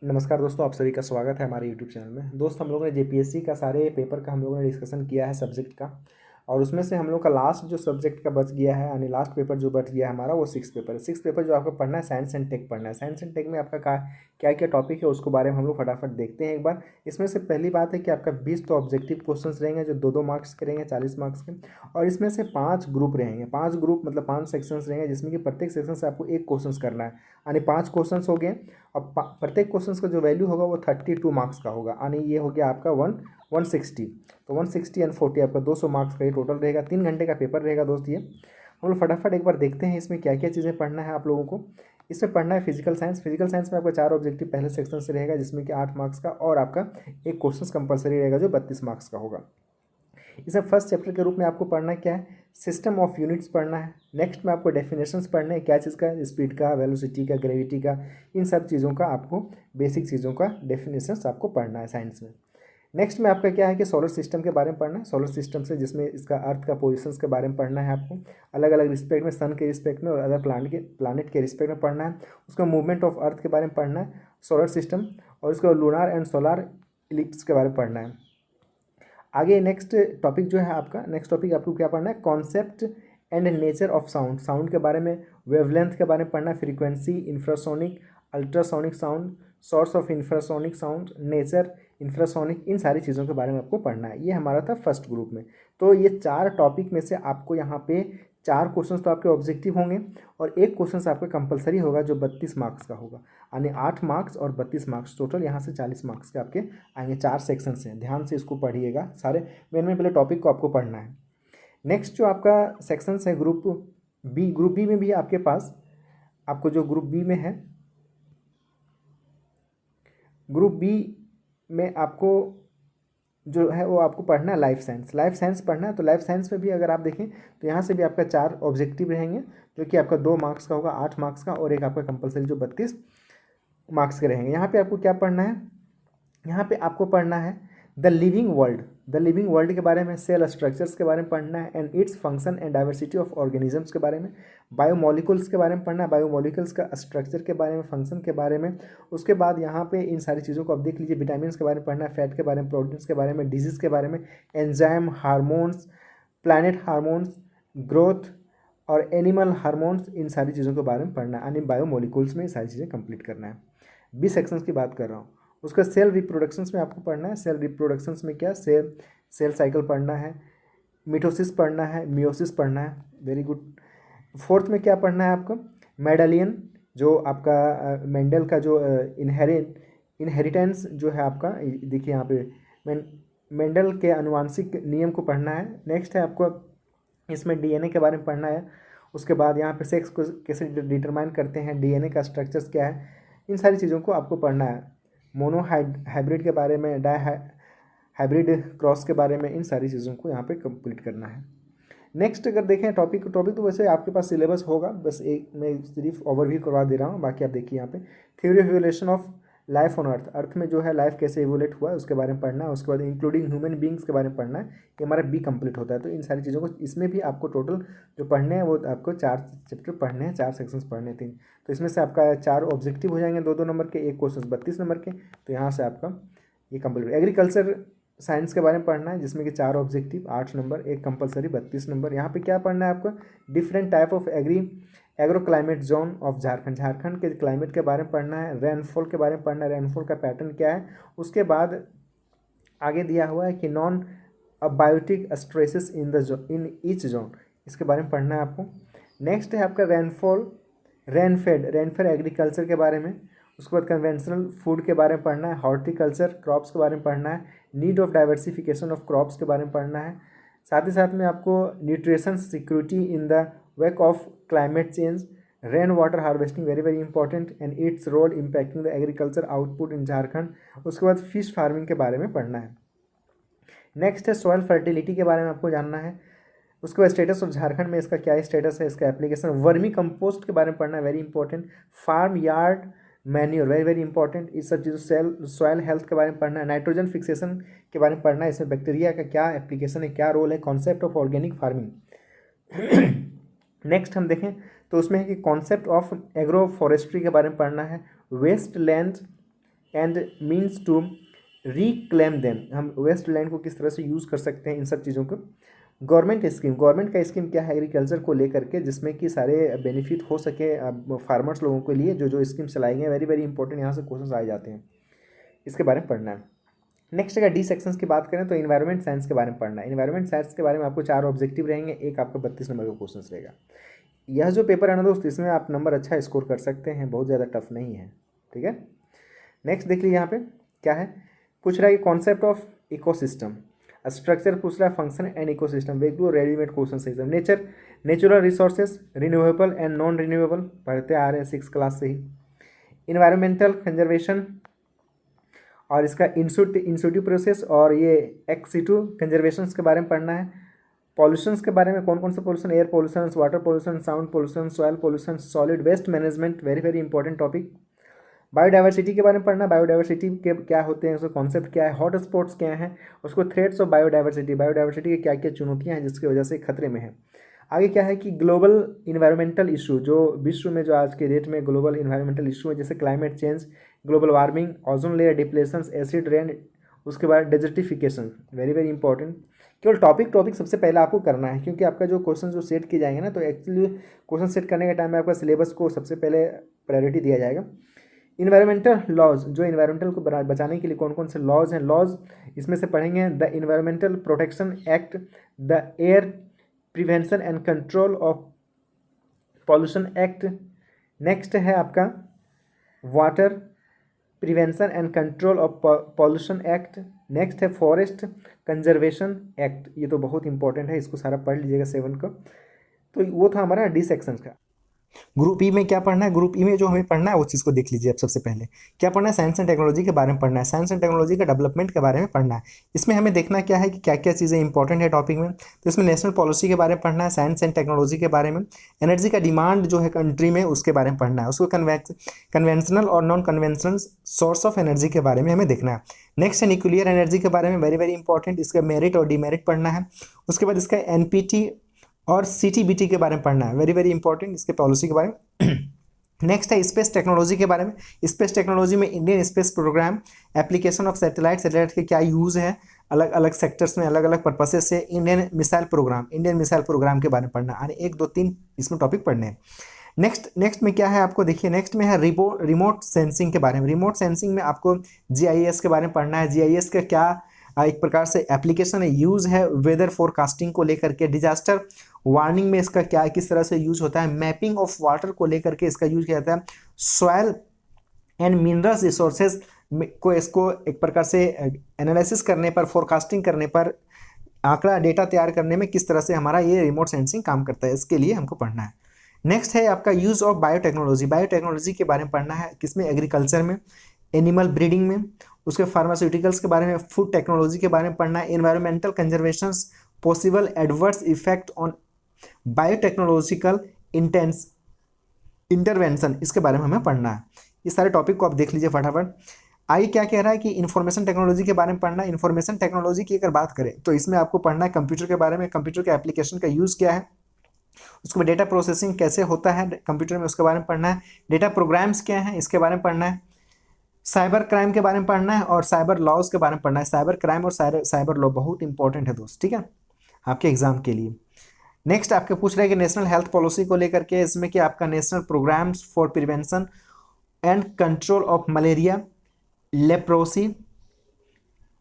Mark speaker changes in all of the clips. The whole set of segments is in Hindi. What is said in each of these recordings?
Speaker 1: नमस्कार दोस्तों, आप सभी का स्वागत है हमारे यूट्यूब चैनल में। दोस्त, हम लोगों ने जेपीएससी का सारे पेपर का हम लोगों ने डिस्कशन किया है सब्जेक्ट का, और उसमें से हम लोग का लास्ट जो सब्जेक्ट का बच गया है, यानी लास्ट पेपर जो बच गया है हमारा, वो सिक्स पेपर है। सिक्स पेपर जो आपको पढ़ना है, साइंस एंड टेक पढ़ना है। साइंस एंड टेक में आपका क्या क्या टॉपिक है उसको बारे में हम लोग फटाफट देखते हैं एक बार। इसमें से पहली बात है कि आपका 20 तो ऑब्जेक्टिव क्वेश्चन रहेंगे जो 2-2 मार्क्स के रहेंगे, 40 मार्क्स के। और इसमें से 5 ग्रुप रहेंगे। 5 ग्रुप मतलब 5 सेक्शंस रहेंगे, जिसमें कि प्रत्येक सेक्शन से आपको एक क्वेश्चन करना है, यानी 5 क्वेश्चन हो गए। अब प्रत्येक क्वेश्चन का जो वैल्यू होगा वो 32 मार्क्स का होगा, यानी ये हो गया आपका 160। तो 160 एंड 40 आपका 200 मार्क्स का ये टोटल रहेगा। 3 घंटे का पेपर रहेगा दोस्त। ये हम लोग फटाफट एक बार देखते हैं इसमें क्या क्या चीज़ें पढ़ना है आप लोगों को। इसमें पढ़ना है फिजिकल साइंस। फिजिकल साइंस में आपका 4 ऑब्जेक्टिव पहले सेक्शन से रहेगा, जिसमें कि 8 मार्क्स का, और आपका एक क्वेश्चन कंपलसरी रहेगा जो 32 मार्क्स का होगा। इसे फर्स्ट चैप्टर के रूप में आपको पढ़ना क्या है, सिस्टम ऑफ यूनिट्स पढ़ना है। नेक्स्ट में आपको डेफिनेशंस पढ़ने हैं, क्या चीज़ का, स्पीड का, वेलोसिटी का, ग्रेविटी का, इन सब चीज़ों का आपको बेसिक चीज़ों का डेफिनेशंस आपको पढ़ना है साइंस में। नेक्स्ट में आपका क्या है कि सोलर सिस्टम के बारे में पढ़ना है। सोलर सिस्टम से जिसमें इसका अर्थ का पोजिशंस के बारे में पढ़ना है आपको, अलग अलग रिस्पेक्ट में, सन के रिस्पेक्ट में और अदर प्लानट के रिस्पेक्ट में पढ़ना है। उसका मूवमेंट ऑफ अर्थ के बारे में पढ़ना है, सोलर सिस्टम, और उसका लूनार एंड सोलार इलिप्स के बारे में पढ़ना है। आगे नेक्स्ट टॉपिक जो है आपका, नेक्स्ट टॉपिक आपको क्या पढ़ना है, concept and nature of sound. Sound के बारे में, वेवलेंथ के बारे में पढ़ना है, frequency, infrasonic, ultrasonic sound, source of infrasonic sound, nature, infrasonic, इन सारी चीज़ों के बारे में आपको पढ़ना है। ये हमारा था फर्स्ट ग्रुप में। तो ये 4 टॉपिक में से आपको यहाँ पे 4 क्वेश्चन तो आपके ऑब्जेक्टिव होंगे, और एक क्वेश्चन आपका कंपलसरी होगा जो 32 मार्क्स का होगा, यानी 8 मार्क्स और 32 मार्क्स, टोटल यहाँ से 40 मार्क्स के आपके आएंगे। 4 सेक्शन हैं, ध्यान से इसको पढ़िएगा सारे। मेन में पहले टॉपिक को आपको पढ़ना है। नेक्स्ट जो आपका सेक्शन है ग्रुप बी। ग्रुप बी में भी आपके पास, आपको जो ग्रुप बी में है, ग्रुप बी में आपको जो है वो आपको पढ़ना है लाइफ साइंस। लाइफ साइंस पढ़ना है। तो लाइफ साइंस में भी अगर आप देखें तो यहाँ से भी आपका 4 ऑब्जेक्टिव रहेंगे, जो कि आपका 2 मार्क्स का होगा, 8 मार्क्स का, और एक आपका कंपलसरी जो 32 मार्क्स के रहेंगे। यहाँ पे आपको क्या पढ़ना है, यहाँ पे आपको पढ़ना है the living world. The living world के बारे में, सेल स्ट्रक्चर्स के बारे में पढ़ना है, and its function and diversity of organisms के बारे में, बायोमोलिकुल्स के बारे में पढ़ना है, बायोमोलिकुल्स का स्ट्रक्चर के बारे में, फंक्शन के बारे में। उसके बाद यहाँ पे इन सारी चीज़ों को आप देख लीजिए। विटामिन के बारे में पढ़ना है, फैट के बारे में, प्रोटीन्स के बारे में, डिजीज़ के बारे में, enzyme, hormones, planet hormones, growth और एनिमल हार्मोन्स, इन सारी चीज़ों के बारे में पढ़ना है, यानी बायोमोलिकुल्स में ये सारी चीज़ें कंप्लीट करना है। बी सेक्शंस की बात कर रहा हूँ। उसका सेल रिप्रोडक्शंस में आपको पढ़ना है। सेल रिप्रोडक्शंस में क्या, सेल साइकिल पढ़ना है, मिटोसिस पढ़ना है, मियोसिस पढ़ना है। Very good. फोर्थ में क्या पढ़ना है आपको, मेंडेलियन, जो आपका मेंडल का जो इनहेरिटेंस जो है आपका, देखिए यहाँ पे मेंडल के आनुवांशिक नियम को पढ़ना है। नेक्स्ट है आपको इसमें डीएनए के बारे में पढ़ना है। उसके बाद यहाँ पे सेक्स को कैसे डिटरमाइन करते हैं, डीएनए का स्ट्रक्चर्स क्या है, इन सारी चीज़ों को आपको पढ़ना है। मोनो हाइब्रिड के बारे में, हाइब्रिड क्रॉस के बारे में, इन सारी चीज़ों को यहाँ पे कंप्लीट करना है। नेक्स्ट अगर देखें टॉपिक तो वैसे आपके पास सिलेबस होगा, बस एक मैं सिर्फ ओवरव्यू करवा दे रहा हूँ। बाकी आप देखिए यहाँ पे theory of evolution of life on earth. Earth में जो है लाइफ कैसे इवोलेट हुआ है उसके बारे में पढ़ना है। उसके बाद इंक्लूडिंग ह्यूमन बींग्स के बारे में पढ़ना है। ये हमारा बी कंप्लीट होता है। तो इन सारी चीज़ों को, इसमें भी आपको टोटल जो पढ़ने हैं वो आपको 4 चैप्टर पढ़ने हैं, 4 सेक्शंस पढ़ने थे। तो इसमें से आपका 4 ऑब्जेक्टिव हो जाएंगे 2-2 नंबर के, एक क्वेश्चन 32 नंबर के। तो यहाँ से आपका ये कंप्लीट। एग्रीकल्चर साइंस के बारे में पढ़ना है, जिसमें कि 4 ऑब्जेक्टिव, 8 नंबर, एक कंपलसरी 32 नंबर। यहाँ पे क्या पढ़ना है आपको, different type of agro climate zone of Jharkhand. Jharkhand के क्लाइमेट के बारे में पढ़ना है, रेनफॉल के बारे में पढ़ना है, रेनफॉल का पैटर्न क्या है। उसके बाद आगे दिया हुआ है कि non biotic stresses in each zone, इसके बारे में पढ़ना है आपको। नेक्स्ट है आपका रेनफेड एग्रीकल्चर के बारे में। उसके बाद कन्वेंशनल फूड के बारे में पढ़ना है, हॉर्टिकल्चर क्रॉप्स के बारे में पढ़ना है, need of diversification of crops के बारे में पढ़ना है। साथ ही साथ में आपको nutrition security in the wake of climate change, rain water harvesting very very important, and its role impacting the agriculture output in Jharkhand. उसके बाद फिश फार्मिंग के बारे में पढ़ना है। नेक्स्ट है सॉइल फर्टिलिटी के बारे में आपको जानना है। उसके बाद स्टेटस ऑफ झारखंड में इसका क्या स्टेटस है, इसका एप्लीकेशन, वर्मी कंपोस्ट के बारे में पढ़ना है, very important, farm yard manure, very very important. इस सब चीज़ों, सॉयल हेल्थ के बारे में पढ़ना है, नाइट्रोजन फिक्सेशन के बारे में पढ़ना है, इसमें बैक्टीरिया का क्या एप्लीकेशन है, क्या रोल है, concept of organic farming. Next हम देखें तो उसमें है कि कॉन्सेप्ट ऑफ एग्रो फॉरेस्ट्री के बारे में पढ़ना है, waste land and means to reclaim them, हम वेस्ट लैंड को किस तरह से यूज़ कर सकते हैं, इन सब चीज़ों को। गवर्नमेंट का स्कीम क्या है एग्रीकल्चर को लेकर के, जिसमें कि सारे बेनिफिट हो सके फार्मर्स लोगों के लिए, जो जो स्कीम चलाई गई हैं, वेरी वेरी इंपॉर्टेंट, यहाँ से क्वेश्चन आए जाते हैं, इसके बारे में पढ़ना है। नेक्स्ट अगर डी सेक्शंस की बात करें तो इन्वायरमेंट साइंस के बारे में पढ़ना है। इन्वायरमेंट साइंस के बारे में आपको 4 ऑब्जेक्टिव रहेंगे, एक आपका 32 नंबर का क्वेश्चन रहेगा। यह जो पेपर है ना दोस्त, इसमें आप नंबर अच्छा स्कोर कर सकते हैं, बहुत ज़्यादा टफ नहीं है, ठीक है। नेक्स्ट देख लीजिए यहाँ पे क्या है, पूछ रहा है कि कॉन्सेप्ट ऑफ इकोसिस्टम, स्ट्रक्चर पूछ रहा है, फंक्शन एंड इकोसिस्टम, वेग रेडीमेड क्वेश्चन से एकदम। Natural resources, renewable and non renewable, पढ़ते आ रहे हैं 6 क्लास से ही। इन्वायरमेंटल कंजर्वेशन और इसका इंस्टीट्यूटिव प्रोसेस और ये एक्सिटू कंजर्वेशन के बारे में पढ़ना है। पॉल्यूशंस के बारे में कौन कौन से pollution, air pollution, water pollution, sound pollution, soil pollution, solid waste management, very very important topic. Biodiversity के बारे में पढ़ना, बायोडाइवर्सिटी के क्या होते हैं, उसका कॉन्सेप्ट क्या है, हॉट स्पॉट्स क्या हैं, उसको थ्रेट्स ऑफ बायोडाइवर्सिटी, बायोडाइवर्सिटी की क्या क्या चुनौतियाँ हैं जिसकी वजह से खतरे में है। आगे क्या है कि ग्लोबल इन्वायरमेंटल इशू, जो विश्व में जो आज के डेट में ग्लोबल इन्वायरमेंटल इशू है, जैसे climate change, global warming, ozone layer depletion, acid rain, उसके बाद डेजर्टिफिकेशन, वेरी वेरी इंपॉर्टेंट। केवल टॉपिक सबसे पहले आपको करना है, क्योंकि आपका जो क्वेश्चन जो सेट किए जाएंगे ना, तो एक्चुअली क्वेश्चन सेट करने के टाइम में आपका सिलेबस को सबसे पहले प्रायोरिटी दिया जाएगा। इन्वायरमेंटल लॉज, जो इन्वायरमेंटल को बचाने के लिए कौन कौन से लॉज हैं, लॉज इसमें से पढ़ेंगे the environmental protection act, the air prevention and control of pollution act. Next है आपका water prevention and control of pollution act. Next है फॉरेस्ट कंजर्वेशन एक्ट, ये तो बहुत इंपॉर्टेंट है, इसको सारा पढ़ लीजिएगा 7 का। तो वो था हमारा डी सेक्शन का। ग्रुप ई में क्या पढ़ना है, ग्रुप ई में जो हमें पढ़ना है वो चीज़ को देख लीजिए। अब सबसे पहले क्या पढ़ना है, साइंस एंड टेक्नोलॉजी के बारे में पढ़ना है, साइंस एंड टेक्नोलॉजी का डेवलपमेंट के बारे में पढ़ना है। इसमें हमें देखना क्या है कि क्या क्या चीज़ें इंपॉर्टेंट है टॉपिक में। तो इसमें नेशनल पॉलिसी के बारे में पढ़ना है, साइंस एंड टेक्नोलॉजी के बारे में, एनर्जी का डिमांड जो है कंट्री में उसके बारे में पढ़ना है, उसको कन्वेंशनल और non conventional source of energy के बारे में हमें देखना है। नेक्स्ट है न्यूक्लियर एनर्जी के बारे में, वेरी वेरी इंपॉर्टेंट, इसका मेरिट और डिमेरिट पढ़ना है। उसके बाद इसका एनपीटी और सीटीबीटी के बारे में पढ़ना है, वेरी वेरी इंपॉर्टेंट, इसके पॉलिसी के बारे में। नेक्स्ट है स्पेस टेक्नोलॉजी के बारे में, स्पेस टेक्नोलॉजी में Indian space programme, application of satellite के क्या यूज़ है अलग अलग सेक्टर्स में, अलग अलग पर्पसेस से, इंडियन मिसाइल प्रोग्राम के बारे में पढ़ना है। 1 2 3 इसमें टॉपिक पढ़ने हैं। नेक्स्ट में क्या है आपको देखिए, नेक्स्ट में है रिमोट सेंसिंग के बारे में। रिमोट सेंसिंग में आपको जीआईएस के बारे में पढ़ना है, जीआईएस का क्या एक प्रकार से एप्लीकेशन है, यूज़ है, वेदर फोरकास्टिंग को लेकर के, डिजास्टर वार्निंग में इसका क्या किस तरह से यूज होता है, मैपिंग ऑफ वाटर को लेकर के इसका यूज किया जाता है, सॉयल एंड मिनरल्स रिसोर्सेज को इसको एक प्रकार से एनालिसिस करने पर, फोरकास्टिंग करने पर, आंकड़ा डेटा तैयार करने में किस तरह से हमारा ये रिमोट सेंसिंग काम करता है, इसके लिए हमको पढ़ना है। नेक्स्ट है आपका यूज़ ऑफ बायोटेक्नोलॉजी, बायोटेक्नोलॉजी के बारे में पढ़ना है, किसमें, एग्रीकल्चर में, एनिमल ब्रीडिंग में, उसके फार्मास्यूटिकल्स के बारे में, फूड टेक्नोलॉजी के बारे में पढ़ना है, environmental conservation, possible adverse effect on biotechnological intervention, इसके बारे में हमें पढ़ना है। ये सारे टॉपिक को आप देख लीजिए फटाफट। आइए क्या कह रहा है कि इन्फॉर्मेशन टेक्नोलॉजी के बारे में पढ़ना है। इन्फॉर्मेशन टेक्नोलॉजी की अगर बात करें तो इसमें आपको पढ़ना है कंप्यूटर के बारे में, कंप्यूटर के एप्लीकेशन का यूज़ क्या है, उसके बाद डेटा प्रोसेसिंग कैसे होता है कंप्यूटर में, उसके बारे में पढ़ना है, डेटा प्रोग्राम्स क्या हैं इसके बारे में पढ़ना है, साइबर क्राइम के बारे में पढ़ना है और साइबर लॉज के बारे में पढ़ना है। साइबर क्राइम और साइबर लॉ बहुत इंपॉर्टेंट है दोस्त, ठीक है, आपके एग्जाम के लिए। नेक्स्ट आपके पूछ रहे हैं कि नेशनल हेल्थ पॉलिसी को लेकर के, इसमें कि आपका national programmes for prevention and control of malaria, leprosy,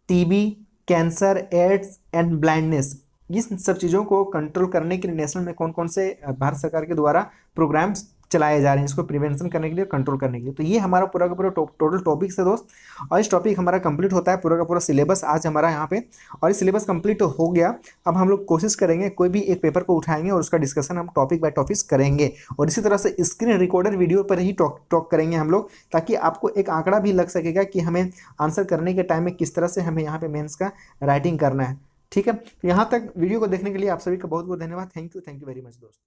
Speaker 1: TB, cancer, AIDS and blindness, इन सब चीज़ों को कंट्रोल करने के लिए नेशनल में कौन कौन से भारत सरकार के द्वारा प्रोग्राम्स चलाए जा रहे हैं, इसको प्रिवेंशन करने के लिए, कंट्रोल करने के लिए। तो ये हमारा पूरा का पूरा टोटल टॉपिक्स है दोस्त, और इस टॉपिक हमारा कंप्लीट होता है पूरा का पूरा सिलेबस आज हमारा यहाँ पे, और इस सिलेबस कंप्लीट हो गया। अब हम लोग कोशिश करेंगे कोई भी एक पेपर को उठाएंगे और उसका डिस्कशन हम टॉपिक बाय टॉपिक करेंगे, और इसी तरह से स्क्रीन रिकॉर्डर वीडियो पर ही टॉक करेंगे हम लोग, ताकि आपको एक आंकड़ा भी लग सकेगा कि हमें आंसर करने के टाइम में किस तरह से हमें यहाँ पे मेंस का राइटिंग करना है, ठीक है। तो यहाँ तक वीडियो को देखने के लिए आप सभी का बहुत बहुत धन्यवाद। थैंक यू वेरी मच दोस्त।